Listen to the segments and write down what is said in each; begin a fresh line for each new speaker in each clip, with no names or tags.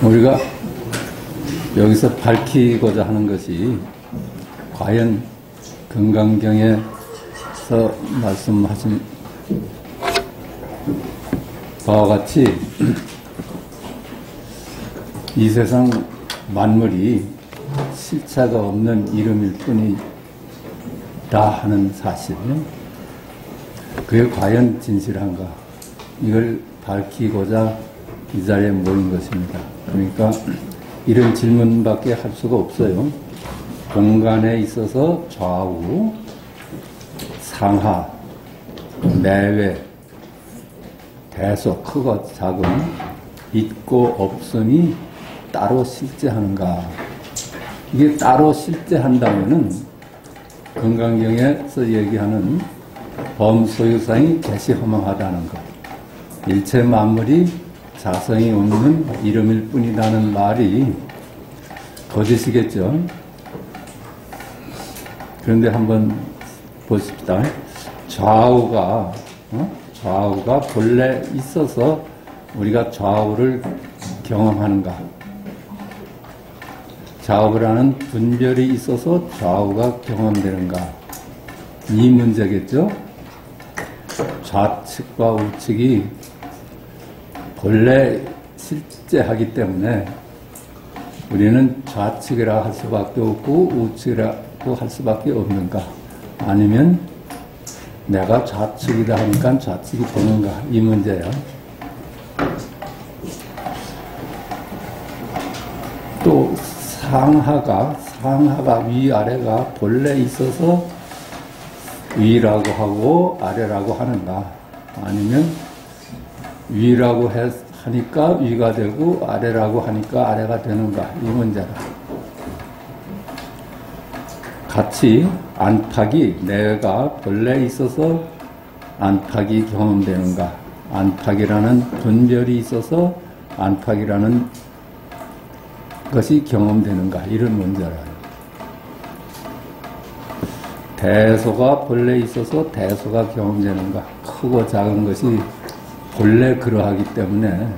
우리가 여기서 밝히고자 하는 것이 과연 금강경에서 말씀하신 바와 같이 이 세상 만물이 실체가 없는 이름일 뿐이다 하는 사실, 그게 과연 진실한가, 이걸 밝히고자 이 자리에 모인 것입니다. 그러니까 이런 질문밖에 할 수가 없어요. 공간에 있어서 좌우, 상하, 내외, 대소, 크고 작은, 있고 없음이 따로 실제하는가. 이게 따로 실제한다면은 금강경에서 얘기하는 범소유상이 개시허망하다는 것, 일체 만물이 자성이 없는 이름일 뿐이라는 말이 거짓이겠죠. 그런데 한번 보십시다. 좌우가 본래 있어서 우리가 좌우를 경험하는가? 좌우라는 분별이 있어서 좌우가 경험되는가? 이 문제겠죠? 좌측과 우측이 본래 실제하기 때문에 우리는 좌측이라 할 수밖에 없고 우측이라고 할 수밖에 없는가? 아니면 내가 좌측이다 하니까 좌측이 되는가? 이 문제예요. 또 상하가 위아래가 본래 있어서 위라고 하고 아래라고 하는가? 아니면 위라고 하니까 위가 되고 아래라고 하니까 아래가 되는가? 이 문제다. 같이 안팎이 내가 본래 있어서 안팎이 경험되는가? 안팎이라는 분별이 있어서 안팎이라는 것이 경험되는가? 이런 문제라. 대소가 본래 있어서 대소가 경험되는가? 크고 작은 것이 본래 그러하기 때문에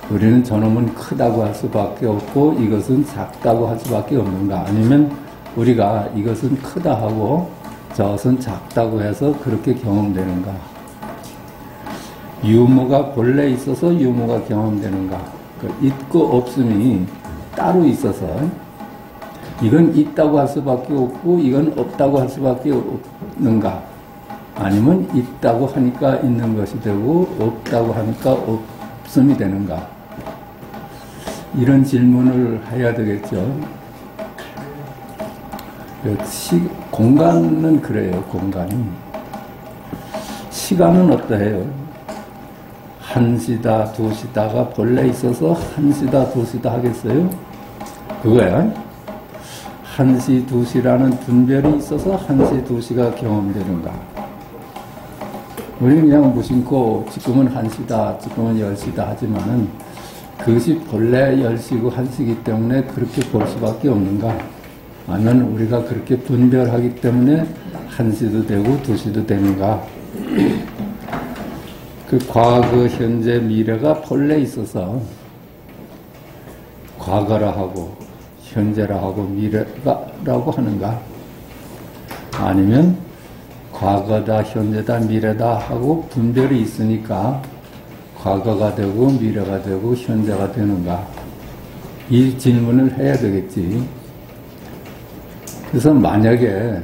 우리는 저놈은 크다고 할 수밖에 없고 이것은 작다고 할 수밖에 없는가? 아니면 우리가 이것은 크다 하고 저것은 작다고 해서 그렇게 경험되는가? 유무가 본래 있어서 유무가 경험되는가? 있고 없음이 따로 있어서 이건 있다고 할 수밖에 없고 이건 없다고 할 수밖에 없는가? 아니면 있다고 하니까 있는 것이 되고 없다고 하니까 없음이 되는가? 이런 질문을 해야 되겠죠. 공간은 그래요. 공간이. 시간은 어떠해요? 1시다 2시다가 본래 있어서 1시다 2시다 하겠어요? 그거야. 1시 2시라는 분별이 있어서 1시 2시가 경험되는가? 우리는 그냥 무심코 지금은 1시다, 지금은 10시다 하지만은 그것이 본래 10시고 1시이기 때문에 그렇게 볼 수밖에 없는가? 아니면 우리가 그렇게 분별하기 때문에 1시도 되고 2시도 되는가? 그 과거, 현재, 미래가 본래 있어서 과거라 하고 현재라 하고 미래라고 하는가? 아니면 과거다, 현재다, 미래다 하고 분별이 있으니까 과거가 되고 미래가 되고 현재가 되는가? 이 질문을 해야 되겠지. 그래서 만약에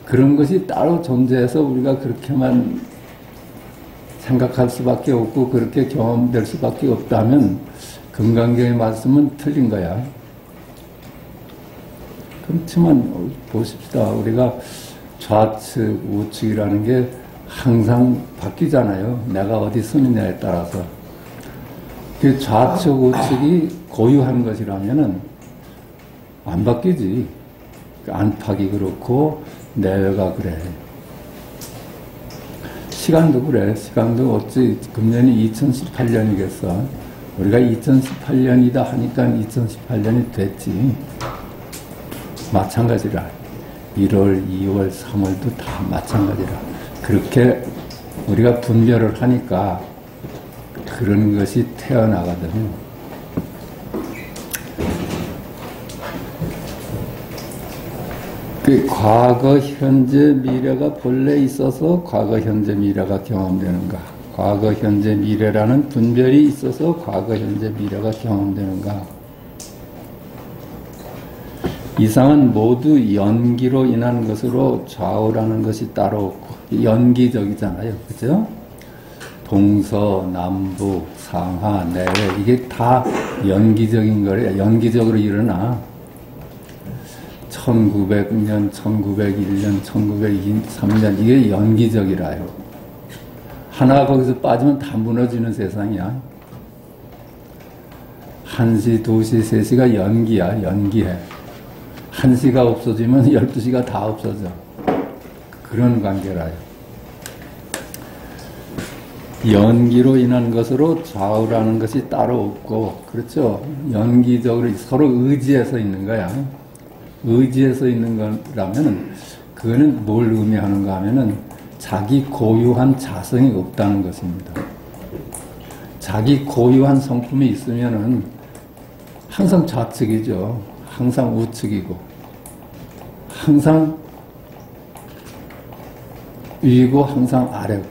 그런 것이 따로 존재해서 우리가 그렇게만 생각할 수밖에 없고 그렇게 경험될 수밖에 없다면 금강경의 말씀은 틀린 거야. 그렇지만 보십시다. 우리가 좌측, 우측이라는 게 항상 바뀌잖아요. 내가 어디 서느냐에 따라서. 그 좌측, 우측이 고유한 것이라면은 안 바뀌지. 안팎이 그렇고 내외가 그래. 시간도 그래. 시간도 어찌 금년이 2018년이겠어. 우리가 2018년이다 하니까 2018년이 됐지. 마찬가지라. 1월, 2월, 3월도 다 마찬가지라. 그렇게 우리가 분별을 하니까 그런 것이 태어나거든요. 그 과거, 현재, 미래가 본래 있어서 과거, 현재, 미래가 경험되는가? 과거, 현재, 미래라는 분별이 있어서 과거, 현재, 미래가 경험되는가? 이상은 모두 연기로 인한 것으로 좌우라는 것이 따로 없고, 연기적이잖아요. 그죠? 동서남북, 상하, 내외, 이게 다 연기적인 거래요. 연기적으로 일어나. 1900년, 1901년, 1903년, 이게 연기적이라요. 하나 거기서 빠지면 다 무너지는 세상이야. 1시, 2시, 3시가 연기야, 연기해. 1시가 없어지면 12시가 다 없어져. 그런 관계라요. 연기로 인한 것으로 좌우라는 것이 따로 없고, 그렇죠? 연기적으로 서로 의지해서 있는 거야. 의지해서 있는 거라면, 그거는 뭘 의미하는가 하면은, 자기 고유한 자성이 없다는 것입니다. 자기 고유한 성품이 있으면은, 항상 좌측이죠. 항상 우측이고, 항상 위고, 항상 아래고,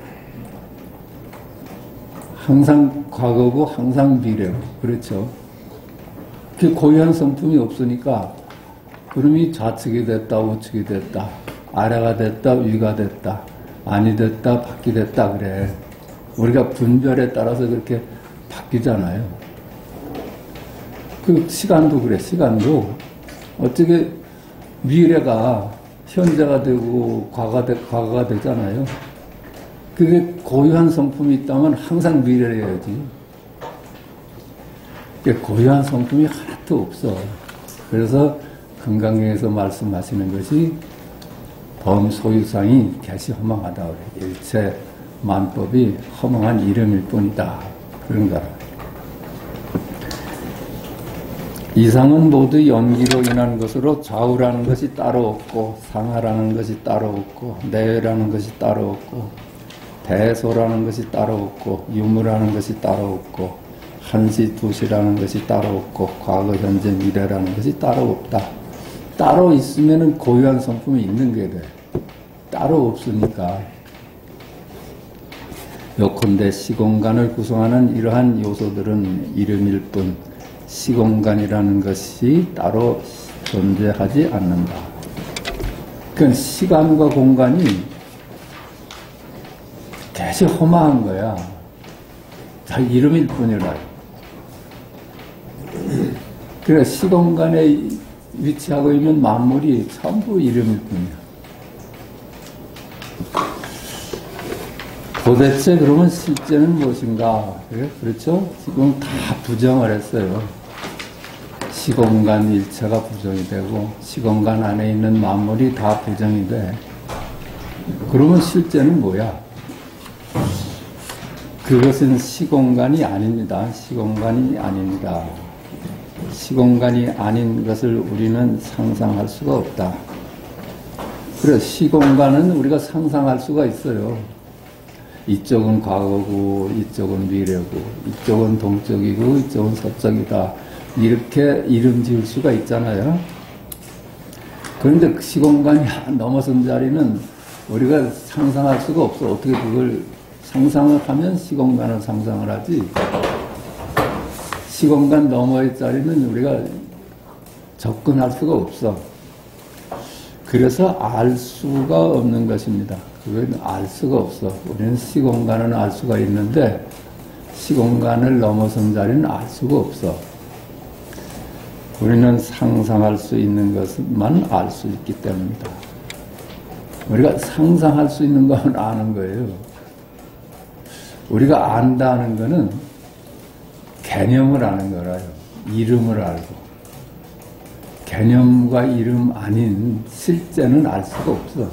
항상 과거고 항상 미래고, 그렇죠. 그 고유한 성품이 없으니까 그놈이 좌측이 됐다 우측이 됐다 아래가 됐다 위가 됐다 아니 됐다 밖이 됐다 그래. 우리가 분별에 따라서 그렇게 바뀌잖아요. 그 시간도 그래. 시간도 어떻게 미래가 현재가 되고 과거가 되잖아요. 그게 고유한 성품이 있다면 항상 미래여야지. 고유한 성품이 하나도 없어. 그래서 금강경에서 말씀하시는 것이 범소유상이 개시 허망하다 그래. 일체 만법이 허망한 이름일 뿐이다. 그런 거라. 이상은 모두 연기로 인한 것으로 좌우라는 것이 따로 없고, 상하라는 것이 따로 없고, 내외라는 것이 따로 없고, 대소라는 것이 따로 없고, 유무라는 것이 따로 없고, 한시, 두시라는 것이 따로 없고, 과거, 현재, 미래라는 것이 따로 없다. 따로 있으면은 고유한 성품이 있는 게 돼. 따로 없으니까. 요컨대 시공간을 구성하는 이러한 요소들은 이름일 뿐, 시공간이라는 것이 따로 존재하지 않는다. 그러니까 시간과 공간이 대체 허망한 거야. 다 이름일 뿐이라. 그래, 시공간에 위치하고 있는 만물이 전부 이름일 뿐이야. 도대체 그러면 실제는 무엇인가? 그래? 그렇죠? 지금 다 부정을 했어요. 시공간 일체가 부정이 되고, 시공간 안에 있는 만물이 다 부정이 돼. 그러면 실제는 뭐야? 그것은 시공간이 아닙니다. 시공간이 아닙니다. 시공간이 아닌 것을 우리는 상상할 수가 없다. 그래, 시공간은 우리가 상상할 수가 있어요. 이쪽은 과거고, 이쪽은 미래고, 이쪽은 동쪽이고, 이쪽은 서쪽이다. 이렇게 이름 지을 수가 있잖아요. 그런데 그 시공간이 넘어선 자리는 우리가 상상할 수가 없어. 어떻게 그걸 상상을 하면 시공간을 상상을 하지. 시공간 너머의 자리는 우리가 접근할 수가 없어. 그래서 알 수가 없는 것입니다. 그건 알 수가 없어. 우리는 시공간은 알 수가 있는데 시공간을 넘어선 자리는 알 수가 없어. 우리는 상상할 수 있는 것만 알 수 있기 때문이다. 우리가 상상할 수 있는 것만 아는 거예요. 우리가 안다는 거는 개념을 아는 거라요. 이름을 알고. 개념과 이름 아닌 실제는 알 수가 없어.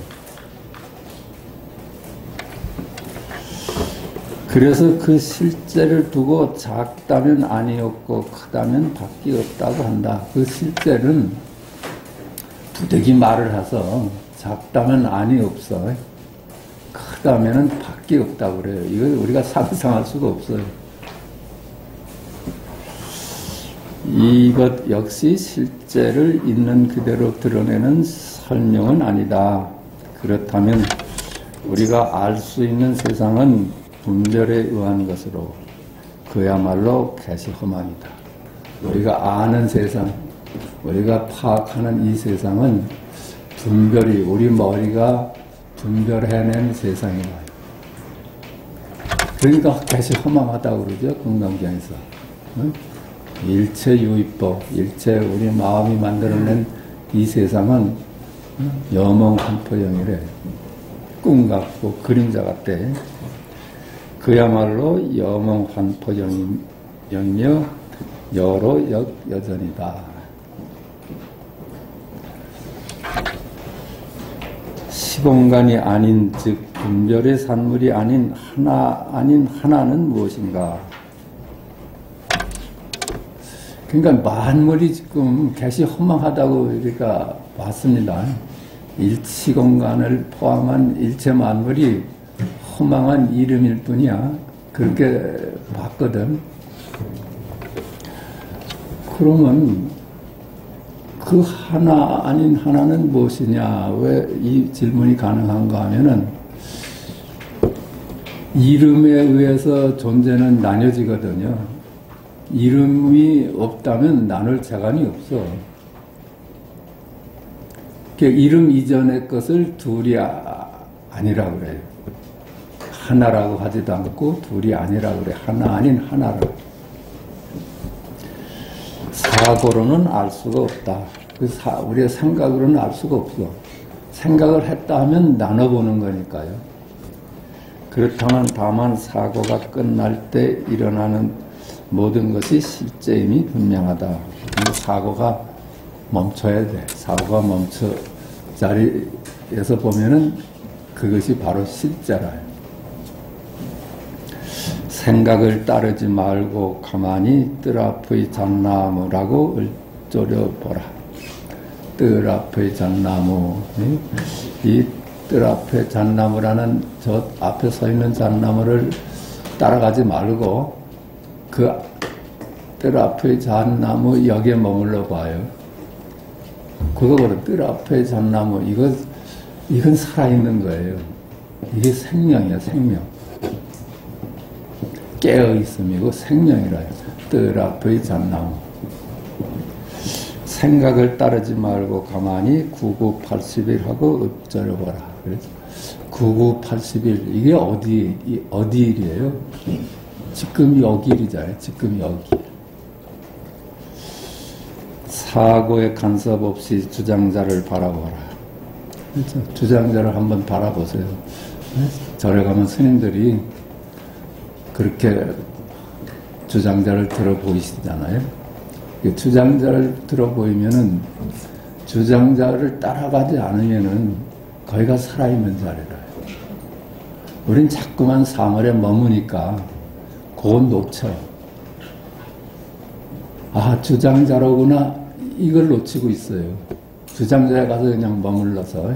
그래서 그 실제를 두고 작다면 안이 없고 크다면 밖이 없다고 한다. 그 실제는 부득이 말을 해서 작다면 안이 없어. 크다면 밖이 없다고 그래요. 이걸 우리가 상상할 수가 없어요. 이것 역시 실제를 있는 그대로 드러내는 설명은 아니다. 그렇다면 우리가 알 수 있는 세상은 분별에 의한 것으로 그야말로 개시허망이다. 우리가 아는 세상, 우리가 파악하는 이 세상은 분별이, 우리 머리가 분별해낸 세상이다. 그러니까 개시허망하다고 그러죠, 금강경에서. 일체 유의법, 일체 우리 마음이 만들어낸 이 세상은 여몽한포영이래. 꿈 같고 그림자 같대. 그야말로 여몽한포영이며 여로 여전이다. 시공간이 아닌, 즉 분별의 산물이 아닌 하나는 무엇인가? 그러니까 만물이 지금 개시허망하다고 우리가 봤습니다. 일치공간을 포함한 일체 만물이 허망한 이름일 뿐이야. 그렇게 봤거든. 그러면 그 하나 아닌 하나는 무엇이냐? 왜 이 질문이 가능한가 하면은 이름에 의해서 존재는 나뉘어지거든요. 이름이 없다면 나눌 재간이 없어. 이름 이전의 것을 둘이 아니라고 그래요. 하나라고 하지도 않고 둘이 아니라고 그래. 하나 아닌 하나라고. 사고로는 알 수가 없다. 우리의 생각으로는 알 수가 없어. 생각을 했다 하면 나눠보는 거니까요. 그렇다면 다만 사고가 끝날 때 일어나는 모든 것이 실제임이 분명하다. 사고가 멈춰야 돼. 사고가 멈춰 자리에서 보면은 그것이 바로 실제라요. 생각을 따르지 말고 가만히 뜰 앞의 잣나무라고 읊조려보라. 뜰 앞의 잣나무. 이 뜰 앞의 잣나무라는 저 앞에 서 있는 잣나무를 따라가지 말고 그 뜰 앞의 잣나무 여기에 머물러 봐요. 그거보다 뜰 앞의 잣나무, 이건 살아있는 거예요. 이게 생명이야, 생명. 깨어있음이고 생명이라요. 뜰 앞의 잣나무. 생각을 따르지 말고 가만히 9981하고 읊조려보라. 그래서 9981, 이게 어디 일이에요? 지금 여기 일이잖아요. 지금 여기. 사고의 간섭 없이 주장자를 바라보라. 그렇죠? 주장자를 한번 바라보세요. 절에 가면 스님들이 그렇게 주장자를 들어보이시잖아요. 주장자를 들어보이면은 주장자를 따라가지 않으면은 거기가 살아있는 자리라요. 우린 자꾸만 사물에 머무니까 그건 놓쳐. 아, 주장자로구나. 이걸 놓치고 있어요. 주장자에 가서 그냥 머물러서.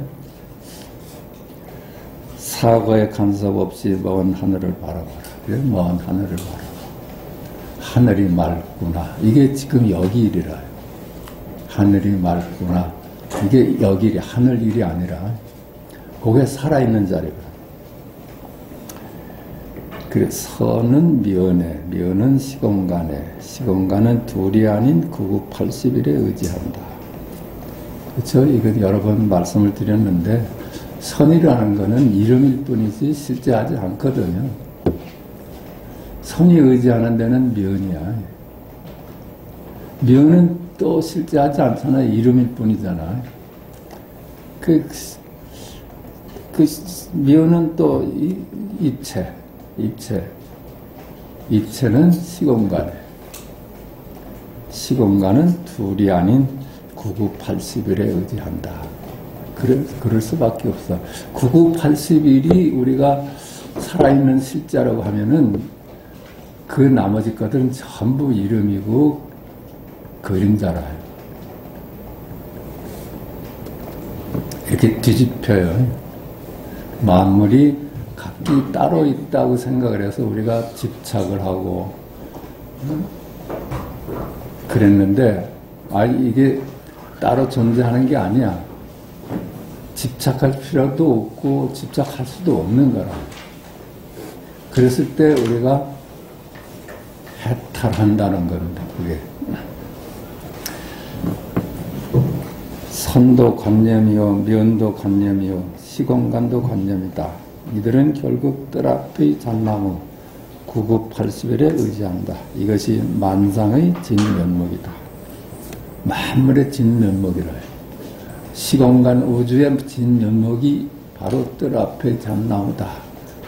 사고의 간섭 없이 먼 하늘을 바라보라. 그래, 먼 하늘을 바라보라. 하늘이 맑구나. 이게 지금 여기 일이라요. 하늘이 맑구나. 이게 여기 일이, 하늘 일이 아니라 그게 살아있는 자리가. 그래, 선은 미연에, 미연은 시공간에, 시공간은 둘이 아닌 9981에 의지한다. 그렇죠? 이건 여러 번 말씀을 드렸는데 선이라는 거는 이름일 뿐이지 실제하지 않거든요. 선이 의지하는 데는 미연이야. 미연은 또 실제하지 않잖아. 이름일 뿐이잖아. 미연은 또 입체는 시공간에, 시공간은 둘이 아닌 9981에 의지한다. 그럴 수밖에 없어. 9981이 우리가 살아있는 실자라고 하면은 그 나머지 것들은 전부 이름이고 그림자라요. 이렇게 뒤집혀요. 만물이 각기 따로 있다고 생각을 해서 우리가 집착을 하고 그랬는데, 이게 따로 존재하는 게 아니야. 집착할 필요도 없고 집착할 수도 없는 거라. 그랬을 때 우리가 해탈한다는 겁니다. 그게 선도 관념이요, 면도 관념이요, 시공간도 관념이다. 이들은 결국 뜰 앞의 잣나무 9980일에 의지한다. 이것이 만상의 진면목이다. 만물의 진면목이라. 시공간 우주의 진면목이 바로 뜰 앞의 잣나무다.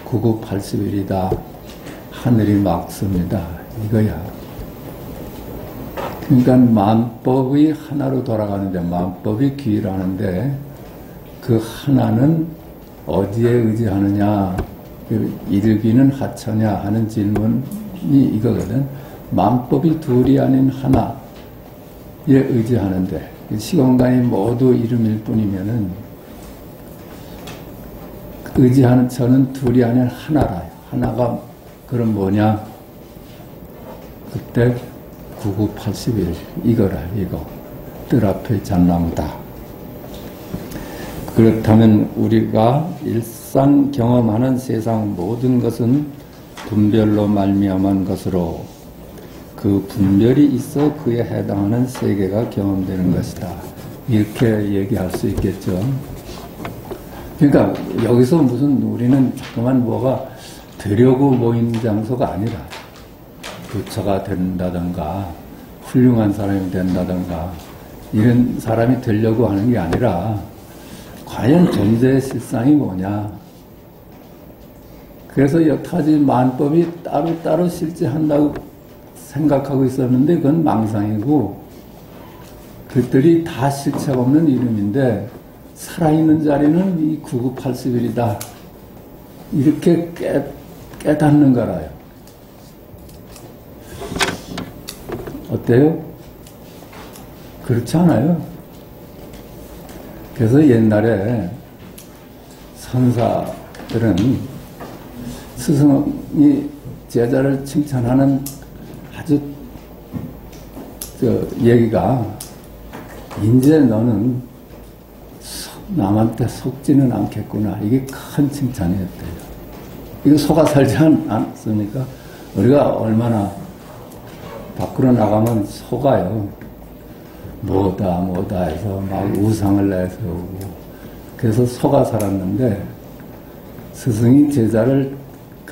9980일이다. 하늘이 막습니다. 이거야. 그러니까 만법이 하나로 돌아가는데, 만법이 귀라는데 그 하나는 어디에 의지하느냐, 일귀는 하처냐 하는 질문이 이거거든. 만법이 둘이 아닌 하나에 의지하는데, 시공간이 모두 이름일 뿐이면은 의지하는 저는 둘이 아닌 하나라. 하나가 그럼 뭐냐? 그때 9980일 이거라. 이거 뜰 앞의 잣나무다. 그렇다면 우리가 일상 경험하는 세상 모든 것은 분별로 말미암은 것으로 그 분별이 있어 그에 해당하는 세계가 경험되는 것이다. 이렇게 얘기할 수 있겠죠. 그러니까 여기서 무슨 우리는 자꾸만 뭐가 되려고 모인 장소가 아니라, 부처가 된다든가 훌륭한 사람이 된다든가 이런 사람이 되려고 하는 게 아니라 과연 존재의 실상이 뭐냐. 그래서 여타지 만법이 따로따로 실제한다고 생각하고 있었는데 그건 망상이고, 그들이 다 실체가 없는 이름인데 살아있는 자리는 이 9980일이다. 이렇게 깨닫는 거라요. 어때요? 그렇지 않아요? 그래서 옛날에 선사들은 스승이 제자를 칭찬하는 아주 얘기가, 이제 너는 남한테 속지는 않겠구나. 이게 큰 칭찬이었대요. 이거 속아 살지 않습니까? 우리가 얼마나 밖으로 나가면 속아요. 뭐다 해서 막 우상을 내세우고, 그래서 속아 살았는데, 스승이 제자를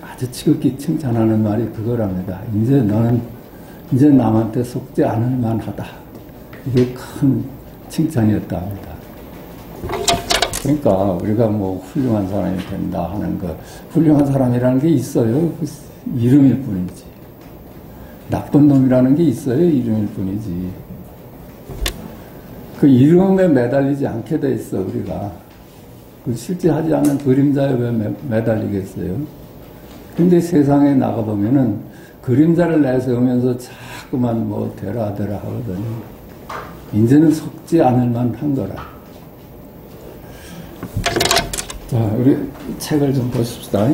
아주 지극히 칭찬하는 말이 그거랍니다. 이제 너는 이제 남한테 속지 않을 만하다. 이게 큰 칭찬이었다 합니다. 그러니까 우리가 뭐 훌륭한 사람이 된다 하는 거, 훌륭한 사람이라는 게 있어요. 그 이름일 뿐이지. 나쁜 놈이라는 게 있어요. 이름일 뿐이지. 그 이름에 매달리지 않게 돼 있어, 우리가. 그 실제 하지 않는 그림자에 왜 매달리겠어요? 근데 세상에 나가보면은 그림자를 내세우면서 자꾸만 뭐 되라 하거든요. 이제는 속지 않을 만한 거라. 자, 우리 책을 좀 보십시다.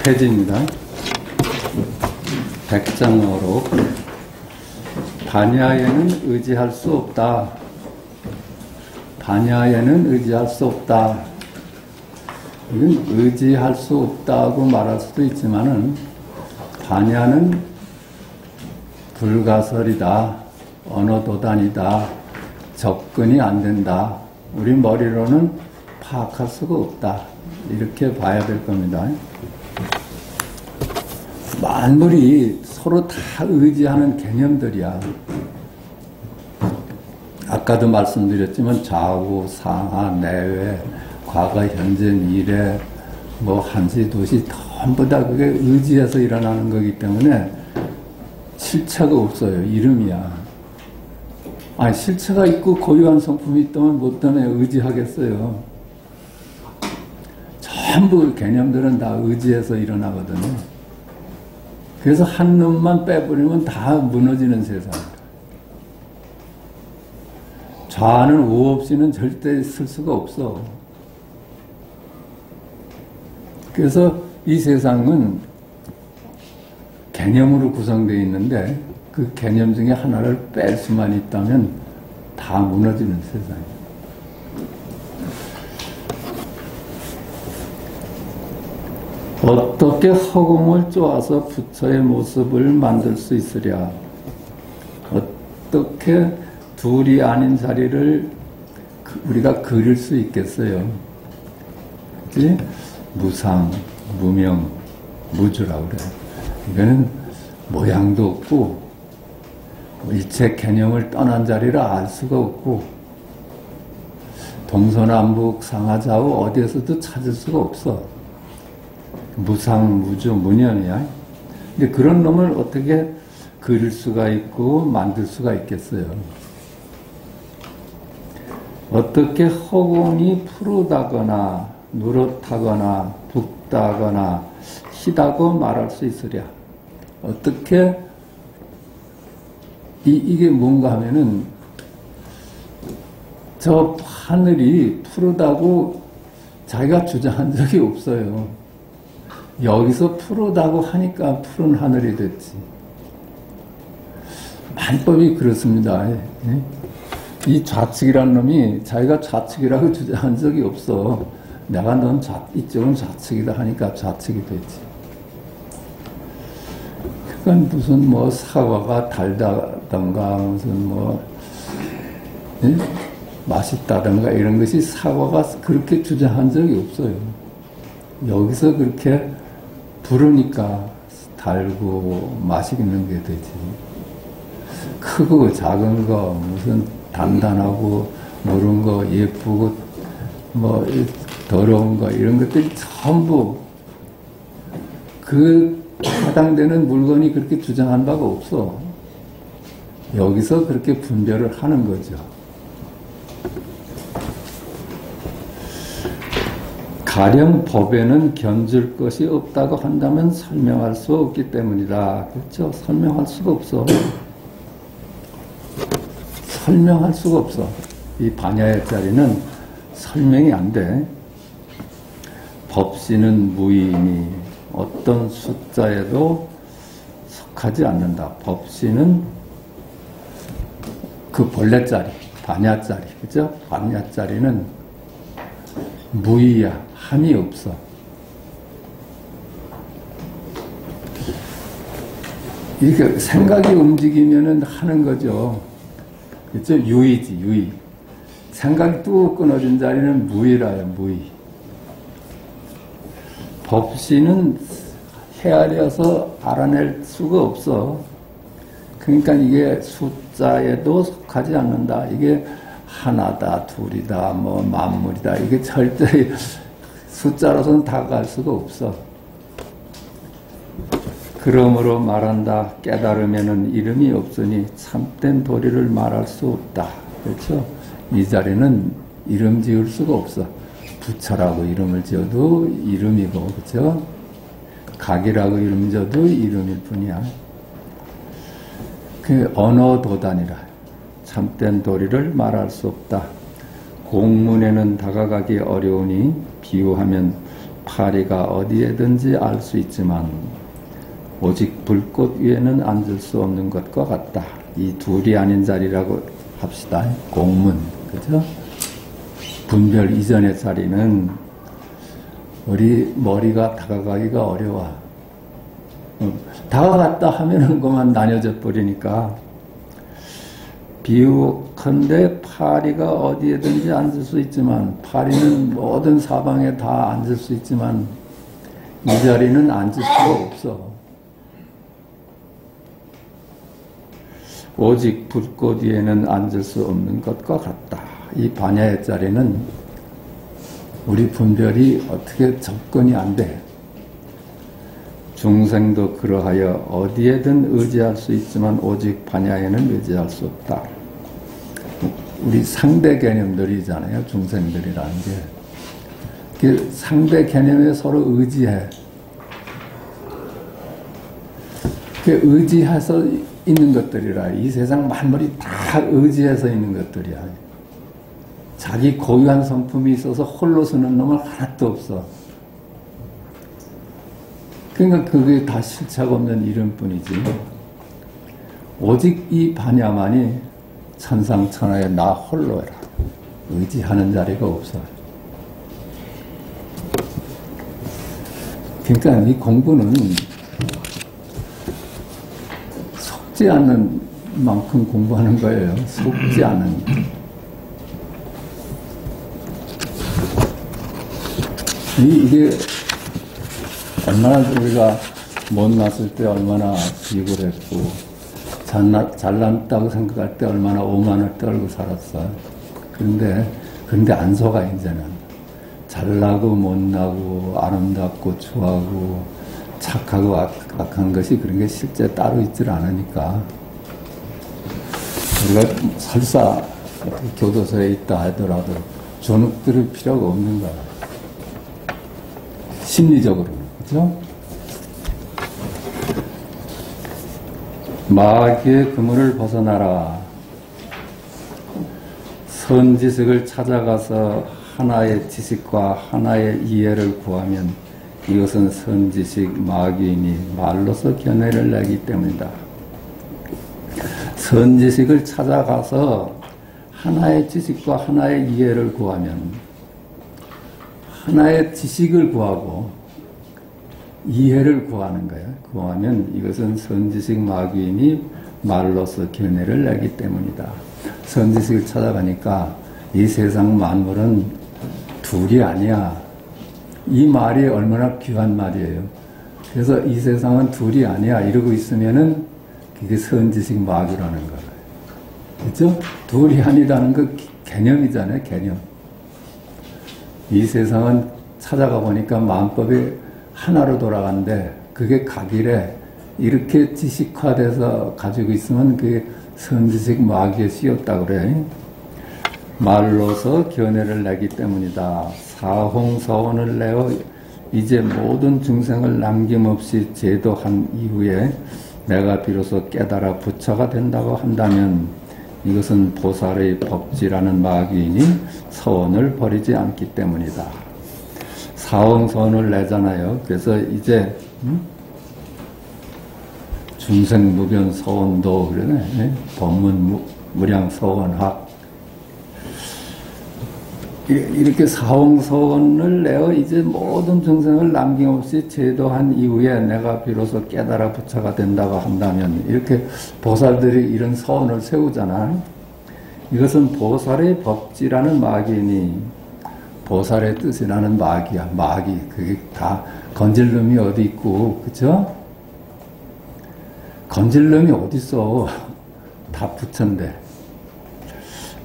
100페이지입니다. 100장으로 반야에는 의지할 수 없다. 반야에는 의지할 수 없다. 이건 의지할 수 없다고 말할 수도 있지만은, 반야는 불가설이다. 언어도단이다. 접근이 안 된다. 우리 머리로는 파악할 수가 없다. 이렇게 봐야 될 겁니다. 만물이 서로 다 의지하는 개념들이야. 아까도 말씀드렸지만 좌우, 상하, 내외, 과거, 현재, 미래, 뭐 한시, 두시 전부 다 그게 의지해서 일어나는 거기 때문에 실체가 없어요. 이름이야. 아니, 실체가 있고 고유한 성품이 있다면 뭐 때문에 의지하겠어요. 전부 개념들은 다 의지해서 일어나거든요. 그래서 한 놈만 빼버리면 다 무너지는 세상이다. 좌는 우 없이는 절대 쓸 수가 없어. 그래서 이 세상은 개념으로 구성되어 있는데 그 개념 중에 하나를 뺄 수만 있다면 다 무너지는 세상이에요. 어떻게 허공을 쪼아서 부처의 모습을 만들 수 있으랴? 어떻게 둘이 아닌 자리를 우리가 그릴 수 있겠어요? 그치? 무상, 무명, 무주라고 그래요. 이거는 모양도 없고 일체 개념을 떠난 자리라 알 수가 없고 동서남북 상하좌우 어디에서도 찾을 수가 없어. 무상, 무주, 무념이야. 근데 그런 놈을 어떻게 그릴 수가 있고 만들 수가 있겠어요? 어떻게 허공이 푸르다거나 누렇다거나 붓다거나 희다고 말할 수 있으랴? 어떻게 이게 뭔가 하면은 저 하늘이 푸르다고 자기가 주장한 적이 없어요. 여기서 푸르다고 하니까 푸른 하늘이 됐지. 만법이 그렇습니다. 이 좌측이라는 놈이 자기가 좌측이라고 주장한 적이 없어. 내가 넌 이쪽은 좌측이다 하니까 좌측이 됐지. 그건 무슨 뭐 사과가 달다던가 무슨 뭐 맛있다던가 이런 것이 사과가 그렇게 주장한 적이 없어요. 여기서 그렇게 부르니까 달고 맛있는 게 되지. 크고 작은 거 무슨 단단하고 모른 거 예쁘고 뭐 더러운 거 이런 것들이 전부 그 해당되는 물건이 그렇게 주장한 바가 없어. 여기서 그렇게 분별을 하는 거죠. 가령 법에는 견줄 것이 없다고 한다면 설명할 수 없기 때문이다. 그렇죠? 설명할 수가 없어. 설명할 수가 없어. 이 반야의 자리는 설명이 안 돼. 법시는 무의이니 어떤 숫자에도 속하지 않는다. 법시는 그 본래 자리, 반야자리, 그죠? 반야자리는 무의야. 함이 없어. 이렇게 생각이 움직이면은 하는 거죠. 그렇죠? 유의지, 유의. 생각이 뚝 끊어진 자리는 무의라요, 무의. 법시는 헤아려서 알아낼 수가 없어. 그러니까 이게 숫자에도 속하지 않는다. 이게 하나다, 둘이다, 뭐 만물이다. 이게 절대 숫자로서는 다가갈 수가 없어. 그러므로 말한다. 깨달으면은 이름이 없으니 참된 도리를 말할 수 없다. 그렇죠? 이 자리는 이름 지을 수가 없어. 부처라고 이름을 지어도 이름이고, 그렇죠? 각이라고 이름 지어도 이름일 뿐이야. 그 언어도단이라. 참된 도리를 말할 수 없다. 공문에는 다가가기 어려우니 비유하면 파리가 어디에든지 알 수 있지만 오직 불꽃 위에는 앉을 수 없는 것과 같다. 이 둘이 아닌 자리라고 합시다. 공문, 그죠? 분별 이전의 자리는 우리 머리가 다가가기가 어려워. 다가갔다 하면은 그만 나뉘어져 버리니까. 비유컨대 파리가 어디에든지 앉을 수 있지만, 파리는 모든 사방에 다 앉을 수 있지만 이 자리는 앉을 수가 없어. 오직 불꽃 위에는 앉을 수 없는 것과 같다. 이 반야의 자리는 우리 분별이 어떻게 접근이 안 돼. 중생도 그러하여 어디에든 의지할 수 있지만 오직 반야에는 의지할 수 없다. 우리 상대 개념들이잖아요. 중생들이라는 게. 그 상대 개념에 서로 의지해. 그 의지해서 있는 것들이라. 이 세상 만물이 다 의지해서 있는 것들이야. 자기 고유한 성품이 있어서 홀로 서는 놈은 하나도 없어. 그러니까 그게 다 실체가 없는 이름뿐이지. 오직 이 반야만이 천상천하에 나 홀로라. 의지하는 자리가 없어. 그러니까 이 공부는 속지 않는 만큼 공부하는 거예요. 속지 않은. 이게 얼마나 우리가 못났을 때 얼마나 비굴 했고 잘났다고 생각할 때 얼마나 오만을 떨고 살았어. 그런데 안 속아. 이제는 잘나고 못나고 아름답고 좋아하고 착하고 악한 것이 그런 게 실제 따로 있질 않으니까 우리가 설사 교도소에 있다 하더라도 존욱 들을 필요가 없는 거야. 심리적으로는. 그죠? 마귀의 그물을 벗어나라. 선지식을 찾아가서 하나의 지식과 하나의 이해를 구하면 이것은 선지식 마귀인이 말로서 견해를 내기 때문이다. 선지식을 찾아가서 하나의 지식과 하나의 이해를 구하면 하나의 지식을 구하고 이해를 구하는 거야. 구하면 이것은 선지식 마귀인이 말로서 견해를 내기 때문이다. 선지식을 찾아가니까 이 세상 만물은 둘이 아니야. 이 말이 얼마나 귀한 말이에요. 그래서 이 세상은 둘이 아니야 이러고 있으면은 그게 선지식 마귀라는 거예요. 그렇죠? 둘이 아니라는 거 개념이잖아요. 개념. 이 세상은 찾아가 보니까 마음법이 하나로 돌아간데 그게 가길에 이렇게 지식화돼서 가지고 있으면 그게 선지식 마귀에 씌었다 그래. 말로서 견해를 내기 때문이다. 사홍서원을 내어 이제 모든 중생을 남김없이 제도한 이후에 내가 비로소 깨달아 부처가 된다고 한다면 이것은 보살의 법지라는 마귀인이 서원을 버리지 않기 때문이다. 사홍서원을 내잖아요. 그래서 이제 중생무변 서원도 그러네. 법문무량 서원학 이렇게 사홍서원을 내어 이제 모든 중생을 남김없이 제도한 이후에 내가 비로소 깨달아 부처가 된다고 한다면 이렇게 보살들이 이런 서원을 세우잖아. 이것은 보살의 법지라는 마귀니 보살의 뜻이라는 마귀야. 마귀. 그게 다 건질 놈이 어디 있고 그쵸? 건질 놈이 어디 있어. 다 부처인데.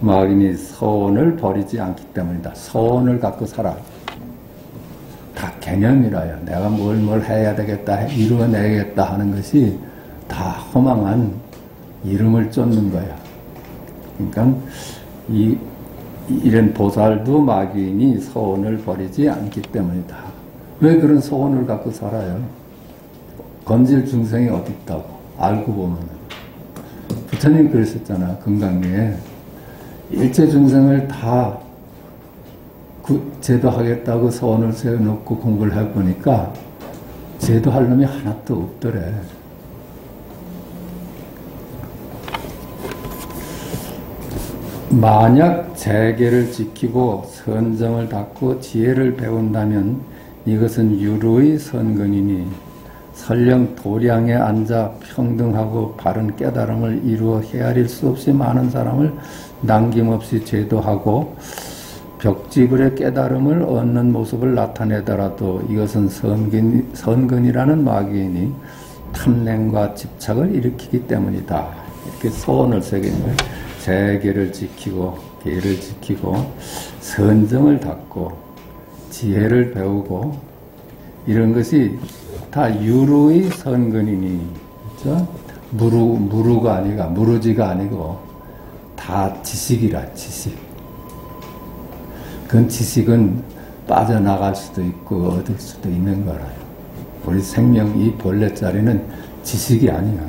마귀니 서원을 버리지 않기 때문이다. 서원을 갖고 살아. 다 개념이라요. 내가 뭘 해야 되겠다, 이루어내야겠다 하는 것이 다 허망한 이름을 쫓는 거야. 그러니까 이런 보살도 마귀인이 서원을 버리지 않기 때문이다. 왜 그런 서원을 갖고 살아요? 건질 중생이 어디 있다고. 알고 보면. 부처님이 그러셨잖아. 금강리에. 일체 중생을 다 제도하겠다고 서원을 세워놓고 공부를 해보니까 제도할 놈이 하나도 없더래. 만약 재계를 지키고 선정을 닦고 지혜를 배운다면 이것은 유루의 선근이니 설령 도량에 앉아 평등하고 바른 깨달음을 이루어 헤아릴 수 없이 많은 사람을 남김없이 제도하고 벽지불의 깨달음을 얻는 모습을 나타내더라도 이것은 선근이라는 마귀이니 탐냄과 집착을 일으키기 때문이다. 이렇게 소원을 새기는 거예요. 재계를 지키고 계를 지키고 선정을 닦고 지혜를 배우고 이런 것이 다 유루의 선근이니, 그렇죠? 무루가 아니고 무루지가 아니고 다 지식이라. 지식. 그 지식은 빠져나갈 수도 있고 얻을 수도 있는 거라요. 우리 생명 이 본래자리는 지식이 아니야.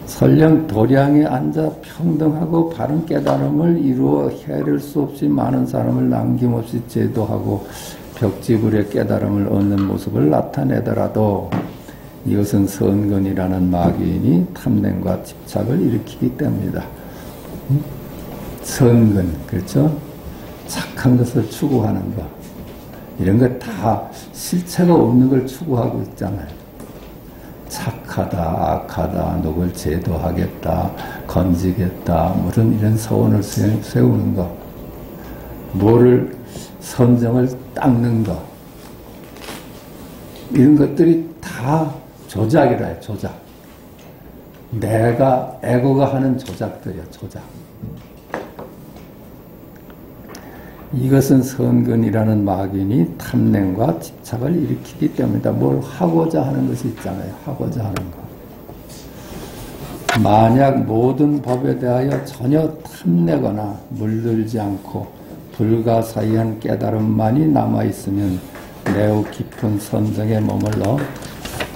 설령 도량에 앉아 평등하고 바른 깨달음을 이루어 헤아릴 수 없이 많은 사람을 남김없이 제도하고 벽지불의 깨달음을 얻는 모습을 나타내더라도 이것은 선근이라는 마귀인이 탐냄과 집착을 일으키기 때문이다. 선근, 그렇죠? 착한 것을 추구하는 것. 이런 거 다 실체가 없는 걸 추구하고 있잖아요. 착하다, 악하다, 누굴 제도하겠다, 건지겠다, 무슨 이런 서원을 세우는 것. 뭐를 선정을 닦는 것. 이런 것들이 다 조작이라 해요, 조작. 에고가 하는 조작들이야, 조작. 이것은 선근이라는 마귀인이 탐냄과 집착을 일으키기 때문이다. 뭘 하고자 하는 것이 있잖아요. 하고자 하는 것. 만약 모든 법에 대하여 전혀 탐내거나 물들지 않고 불가사의한 깨달음만이 남아있으면 매우 깊은 선정에 머물러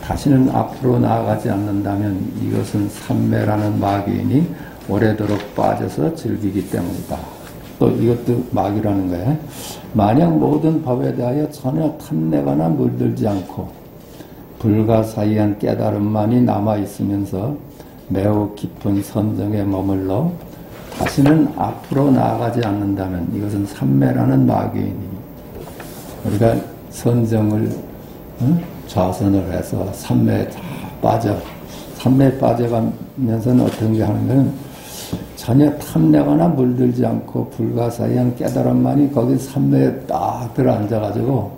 다시는 앞으로 나아가지 않는다면 이것은 삼매라는 마귀인이 오래도록 빠져서 즐기기 때문이다. 또 이것도 마귀라는 거예요. 만약 모든 법에 대하여 전혀 탐내거나 물들지 않고 불가사의한 깨달음만이 남아있으면서 매우 깊은 선정에 머물러 다시는 앞으로 나아가지 않는다면 이것은 삼매라는 마귀인이 우리가 선정을 좌선을 해서 삼매에 다 빠져 삼매에 빠져가면서는 어떤 게 하는 거는 전혀 탐내거나 물들지 않고 불가사의한 깨달음만이 거기 삼매에 딱 들어앉아가지고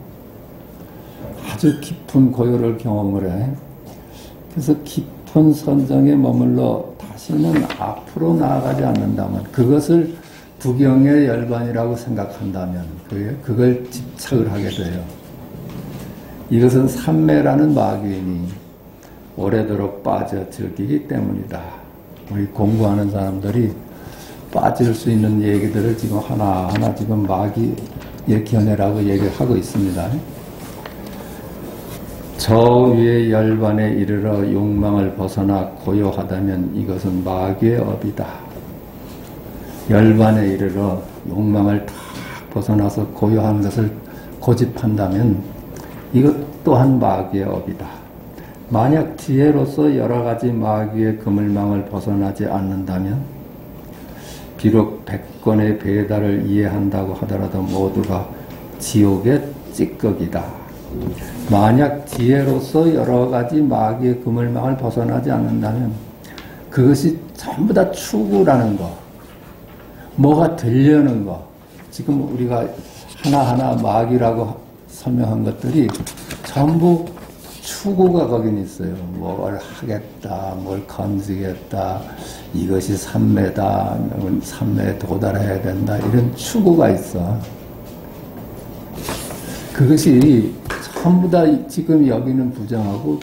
아주 깊은 고요를 경험을 해. 그래서 깊은 선정에 머물러 다시는 앞으로 나아가지 않는다면 그것을 두경의 열반이라고 생각한다면 그걸 집착을 하게 돼요. 이것은 삼매라는 마귀인이 오래도록 빠져 즐기기 때문이다. 우리 공부하는 사람들이 빠질 수 있는 얘기들을 지금 하나하나 지금 마귀의 견해라고 얘기를 하고 있습니다. 저 위의 열반에 이르러 욕망을 벗어나 고요하다면 이것은 마귀의 업이다. 열반에 이르러 욕망을 다 벗어나서 고요한 것을 고집한다면 이것 또한 마귀의 업이다. 만약 지혜로서 여러 가지 마귀의 그물망을 벗어나지 않는다면 비록 100권의 배달을 이해한다고 하더라도 모두가 지옥의 찌꺼기다. 만약 지혜로서 여러 가지 마귀의 그물망을 벗어나지 않는다면 그것이 전부 다 추구라는 거, 뭐가 되려는 거, 지금 우리가 하나하나 마귀라고 설명한 것들이 전부 추구가 거긴 있어요. 뭘 하겠다, 뭘 건지겠다, 이것이 삼매다, 삼매에 도달해야 된다, 이런 추구가 있어. 그것이 전부 다 지금 여기는 부정하고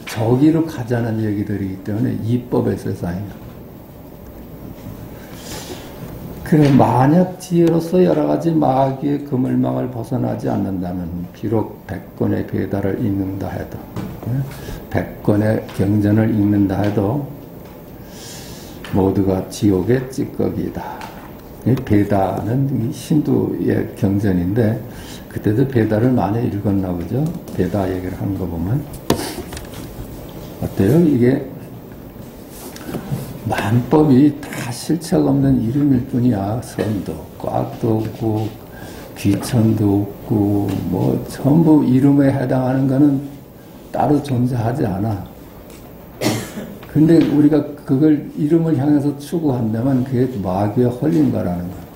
저기로 가자는 얘기들이기 때문에 이법의 세상이야. 그래, 만약 지혜로서 여러 가지 마귀의 그물망을 벗어나지 않는다면 비록 100권의 배달을 읽는다 해도 100권의 경전을 읽는다 해도 모두가 지옥의 찌꺼기다. 배다는 힌두의 경전인데 그때도 배다를 많이 읽었나 보죠. 배다 얘기를 하는 거 보면 어때요? 이게 만법이 다 실체가 없는 이름일 뿐이야. 선도 없고 악도 없고 귀천도 없고 뭐 전부 이름에 해당하는 거는 따로 존재하지 않아. 근데 우리가 그걸 이름을 향해서 추구한다면 그게 마귀에 홀린 거라는 거야.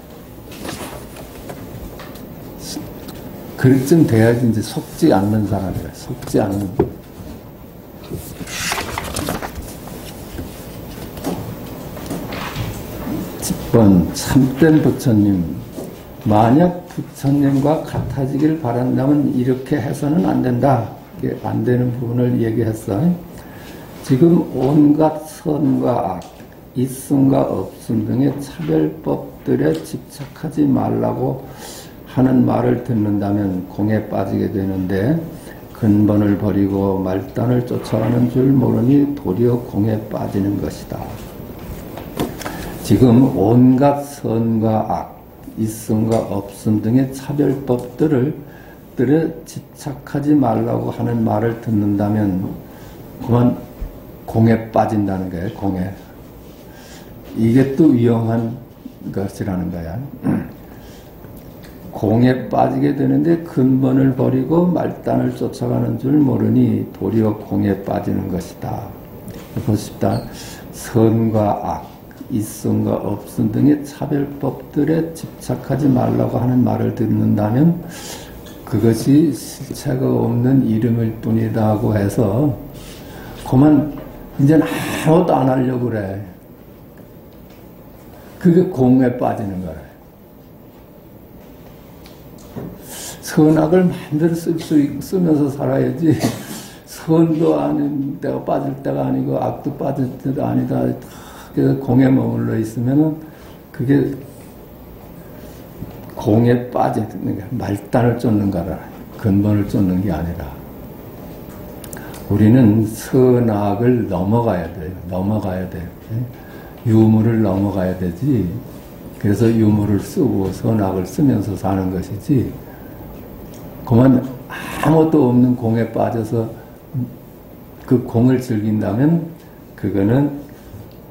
그쯤 돼야지 이제 속지 않는 사람이야. 속지 않는. 10번 참된 부처님, 만약 부처님과 같아지길 바란다면 이렇게 해서는 안 된다. 이게 안 되는 부분을 얘기했어. 지금 온갖 선과 악, 있음과 없음 등의 차별법들에 집착하지 말라고 하는 말을 듣는다면 공에 빠지게 되는데 근본을 버리고 말단을 쫓아가는 줄 모르니 도리어 공에 빠지는 것이다. 지금 온갖 선과 악, 있음과 없음 등의 차별법들을 법들에 집착하지 말라고 하는 말을 듣는다면 그만 공에 빠진다는 거예요. 공에. 이게 또 위험한 것이라는 거야. 공에 빠지게 되는데 근본을 버리고 말단을 쫓아가는 줄 모르니 도리어 공에 빠지는 것이다. 보십시다. 선과 악, 있음과 없음 등의 차별법들에 집착하지 말라고 하는 말을 듣는다면 그것이 실체가 없는 이름일 뿐이다 하고 해서 그만 이제는 아무것도 안 하려고 그래. 그게 공에 빠지는 거야. 선악을 마음대로 쓰면서 살아야지 선도 아닌 때가 빠질 때가 아니고 악도 빠질 때가 아니다. 그래서 공에 머물러 있으면은 그게 공에 빠지는 게 말단을 쫓는 거라. 근본을 쫓는 게 아니라. 우리는 선악을 넘어가야 돼요. 넘어가야 돼요. 유물을 넘어가야 되지. 그래서 유물을 쓰고 선악을 쓰면서 사는 것이지. 그만 아무것도 없는 공에 빠져서 그 공을 즐긴다면 그거는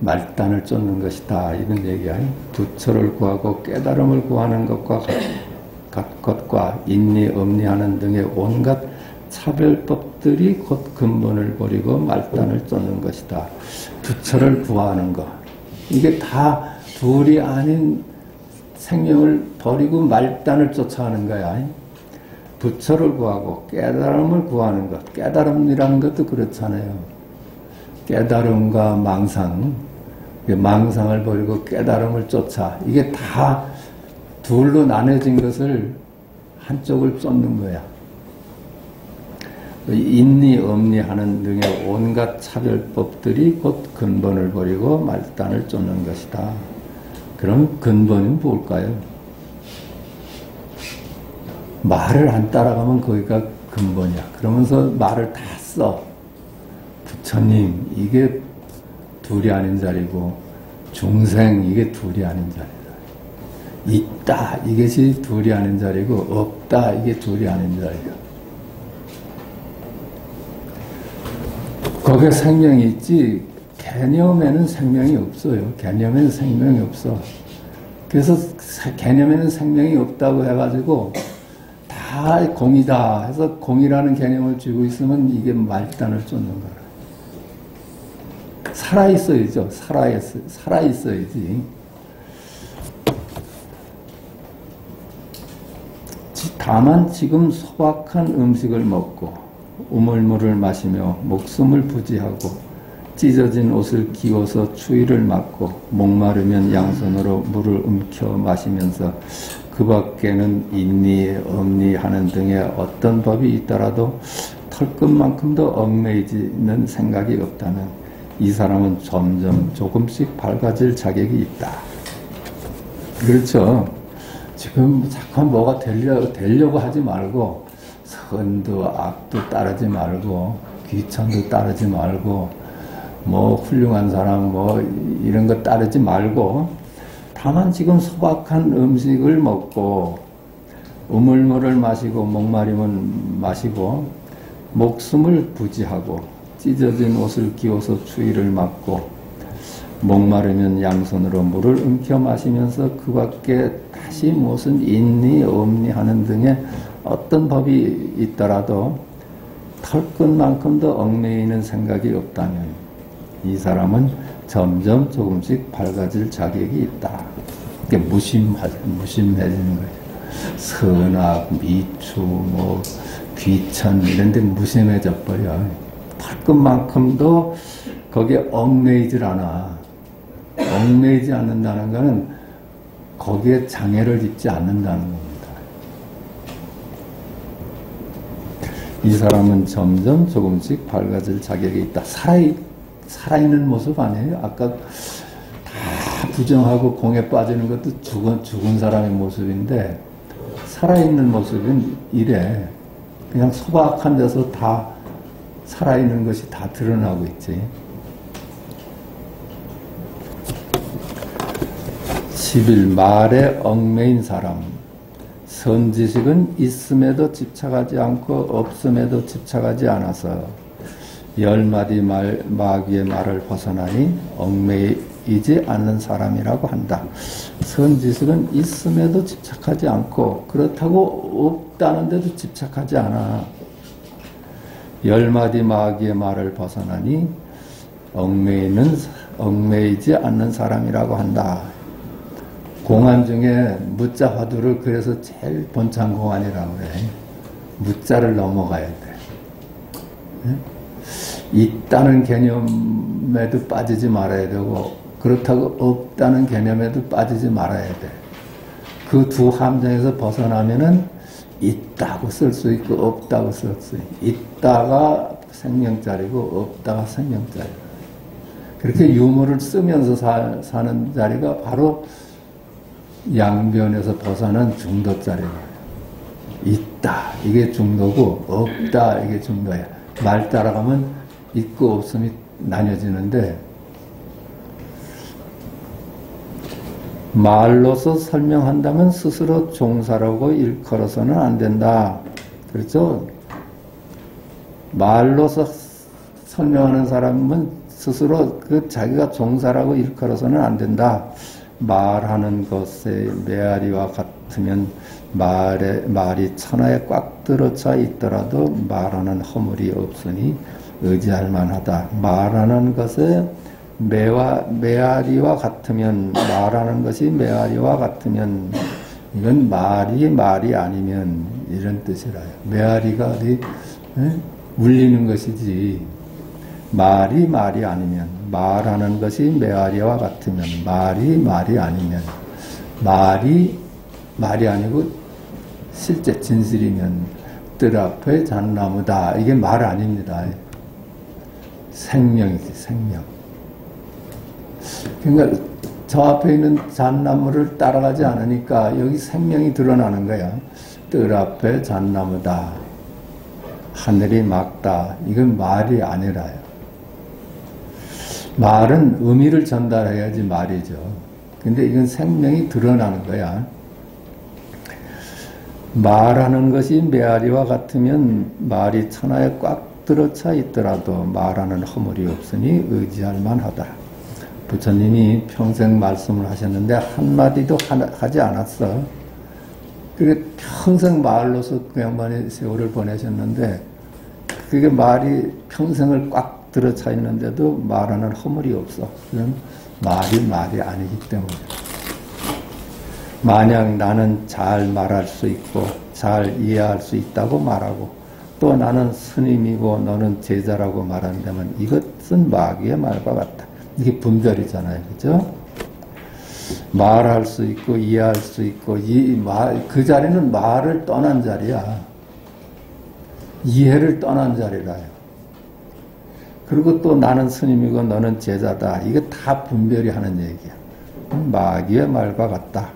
말단을 쫓는 것이다. 이런 얘기야. 부처를 구하고 깨달음을 구하는 것과 인리, 엄리하는 등의 온갖 차별법들이 곧 근본을 버리고 말단을 쫓는 것이다. 부처를 구하는 것. 이게 다 둘이 아닌 생명을 버리고 말단을 쫓아가는 거야. 부처를 구하고 깨달음을 구하는 것. 깨달음이라는 것도 그렇잖아요. 깨달음과 망상. 망상을 버리고 깨달음을 쫓아. 이게 다 둘로 나눠진 것을 한쪽을 쫓는 거야. 인리, 엄리하는 등의 온갖 차별법들이 곧 근본을 버리고 말단을 쫓는 것이다. 그럼 근본이 뭘까요? 말을 안 따라가면 거기가 근본이야. 그러면서 말을 다 써. 부처님, 이게 둘이 아닌 자리고, 중생, 이게 둘이 아닌 자리다. 있다, 이것이 둘이 아닌 자리고, 없다, 이게 둘이 아닌 자리다. 거기에 생명이 있지, 개념에는 생명이 없어요. 개념에는 생명이 없어. 그래서 개념에는 생명이 없다고 해가지고, 다 공이다 해서 공이라는 개념을 쥐고 있으면 이게 말단을 쫓는 거라. 살아있어야죠. 살아있어야지. 다만 지금 소박한 음식을 먹고 우물물을 마시며 목숨을 부지하고 찢어진 옷을 기워서 추위를 맞고 목마르면 양손으로 물을 움켜 마시면서 그 밖에는 인리, 엄리 하는 등의 어떤 법이 있더라도 털끝만큼도 얽매이지는 생각이 없다면 이 사람은 점점 조금씩 밝아질 자격이 있다. 그렇죠. 지금 자꾸 뭐가 되려고 하지 말고 선도 악도 따르지 말고 귀천도 따르지 말고 뭐 훌륭한 사람 뭐 이런 거 따르지 말고 다만 지금 소박한 음식을 먹고 우물물을 마시고 목마르면 마시고 목숨을 부지하고 찢어진 옷을 끼워서 추위를 맞고 목마르면 양손으로 물을 움켜 마시면서 그 밖에 다시 무슨 인리, 엄리 하는 등의 어떤 법이 있더라도 털끝만큼도 얽매이는 생각이 없다면 이 사람은 점점 조금씩 밝아질 자격이 있다. 이게 무심해지는 거죠. 선악, 미추, 뭐 귀천 이런 데 무심해져 버려. 털끝만큼도 거기에 얽매이질 않아. 얽매이지 않는다는 것은 거기에 장애를 입지 않는다는 겁니다. 이 사람은 점점 조금씩 밝아질 자격이 있다. 살아있는 모습 아니에요? 아까 다 부정하고 공에 빠지는 것도 죽은 사람의 모습인데 살아있는 모습은 이래. 그냥 소박한 데서 다 살아있는 것이 다 드러나고 있지. 10일 말에 얽매인 사람, 선지식은 있음에도 집착하지 않고 없음에도 집착하지 않아서 10마디 마귀의 말을 벗어나니 얽매이지 않는 사람이라고 한다. 선지식은 있음에도 집착하지 않고 그렇다고 없다는데도 집착하지 않아. 10마디 마귀의 말을 벗어나니 얽매이지 않는 사람이라고 한다. 공안 중에 무자 화두를 그래서 제일 본참 공안이라고 그래. 무자를 넘어가야 돼. 있다는 개념에도 빠지지 말아야 되고 그렇다고 없다는 개념에도 빠지지 말아야 돼. 그 두 함정에서 벗어나면은 있다고 쓸 수 있고 없다고 쓸 수 있고 있다가 생명자리고 없다가 생명자리고 그렇게 유무를 쓰면서 사는 자리가 바로 양변에서 벗어난 중도자리예요. 있다 이게 중도고 없다 이게 중도야. 말 따라가면 있고 없음이 나뉘어지는데 말로서 설명한다면 스스로 종사라고 일컬어서는 안 된다. 그렇죠? 말로서 설명하는 사람은 스스로 그 자기가 종사라고 일컬어서는 안 된다. 말하는 것의 메아리와 같으면 말이 천하에 꽉 들어차 있더라도 말하는 허물이 없으니 의지할 만하다. 말하는 것의 메아리와 같으면 말하는 것이 메아리와 같으면 이건 말이 아니면 이런 뜻이라요. 메아리가 어디 울리는 것이지 말이 아니면 말하는 것이 메아리와 같으면 말이 아니면 말이 아니고 실제 진실이면 뜰 앞에 잣나무다. 이게 말 아닙니다. 생명이지 생명. 그러니까 저 앞에 있는 잣나무를 따라가지 않으니까 여기 생명이 드러나는 거야. 뜰 앞에 잣나무다. 하늘이 맑다. 이건 말이 아니라요. 말은 의미를 전달해야지 말이죠. 근데 이건 생명이 드러나는 거야. 말하는 것이 메아리와 같으면 말이 천하에 꽉 들어차 있더라도 말하는 허물이 없으니 의지할 만하다. 부처님이 평생 말씀을 하셨는데 한마디도 하지 않았어. 그게 평생 말로서 그 양반이 세월을 보내셨는데 그게 말이 평생을 꽉 들어차 있는데도 말하는 허물이 없어. 그건 말이 아니기 때문에. 만약 나는 잘 말할 수 있고 잘 이해할 수 있다고 말하고 또 나는 스님이고 너는 제자라고 말한다면 이것은 마귀의 말과 같다. 이게 분별이잖아요. 그죠? 말할 수 있고 이해할 수 있고 그 자리는 말을 떠난 자리야. 이해를 떠난 자리라요. 그리고 또 나는 스님이고 너는 제자다. 이게 다 분별이 하는 얘기야. 마귀의 말과 같다.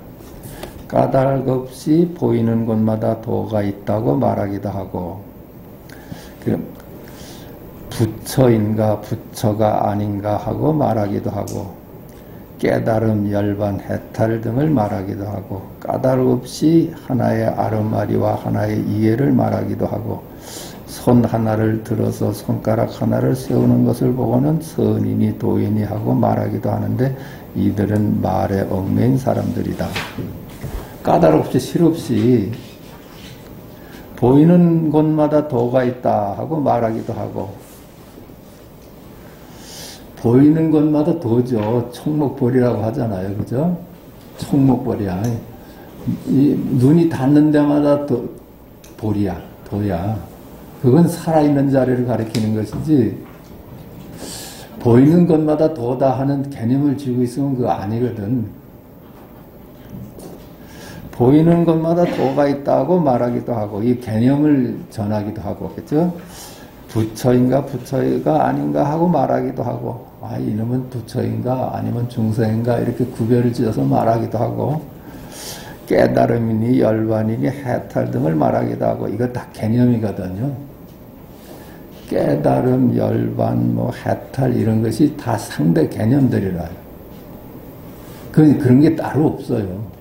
까닭 없이 보이는 곳마다 도가 있다고 말하기도 하고 부처인가 부처가 아닌가 하고 말하기도 하고 깨달음, 열반, 해탈 등을 말하기도 하고 까닭 없이 하나의 아르마리와 하나의 이해를 말하기도 하고 손 하나를 들어서 손가락 하나를 세우는 것을 보고는 선인이 도인이 하고 말하기도 하는데 이들은 말에 얽매인 사람들이다. 까닭 없이 실없이 보이는 곳마다 도가 있다 하고 말하기도 하고 보이는 곳마다 도죠. 총목벌이라고 하잖아요. 그죠? 총목벌이야. 눈이 닿는 데마다 도야. 그건 살아있는 자리를 가리키는 것이지 보이는 것마다 도다 하는 개념을 쥐고 있으면 그거 아니거든. 보이는 것마다 도가 있다고 말하기도 하고 이 개념을 전하기도 하고 그렇죠? 부처인가 부처가 아닌가 하고 말하기도 하고 이놈은 부처인가 아니면 중생인가 이렇게 구별을 지어서 말하기도 하고 깨달음이니 열반이니 해탈 등을 말하기도 하고 이거 다 개념이거든요. 깨달음, 열반, 해탈 이런 것이 다 상대 개념들이라요. 그런 게 따로 없어요.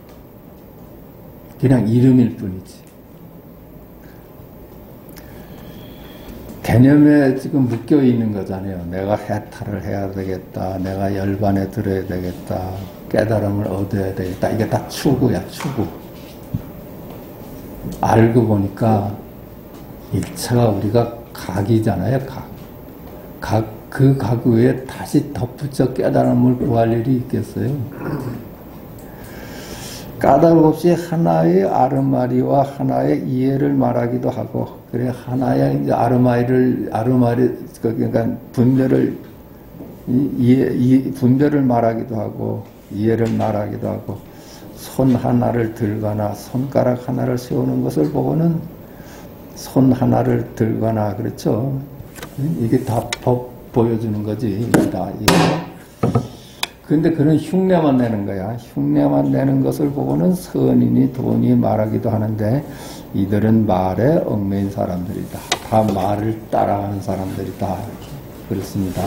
그냥 이름일 뿐이지. 개념에 지금 묶여 있는 거잖아요. 내가 해탈을 해야 되겠다. 내가 열반에 들어야 되겠다. 깨달음을 얻어야 되겠다. 이게 다 추구야, 추구. 알고 보니까 일체가 우리가 각이잖아요, 각. 그 각 위에 다시 덧붙여 깨달음을 구할 일이 있겠어요? 까닭 없이 하나의 아르마리와 하나의 이해를 말하기도 하고, 그래, 하나의 이제 그러니까 분별을 말하기도 하고, 이해를 말하기도 하고, 손 하나를 들거나 손가락 하나를 세우는 것을 보고는 손 하나를 들거나, 그렇죠? 이게 다 보여주는 거지. 근데 그런 흉내만 내는 거야. 흉내만 내는 것을 보고는 선인이 돈이 말하기도 하는데, 이들은 말에 얽매인 사람들이다. 다 말을 따라가는 사람들이다. 그렇습니다.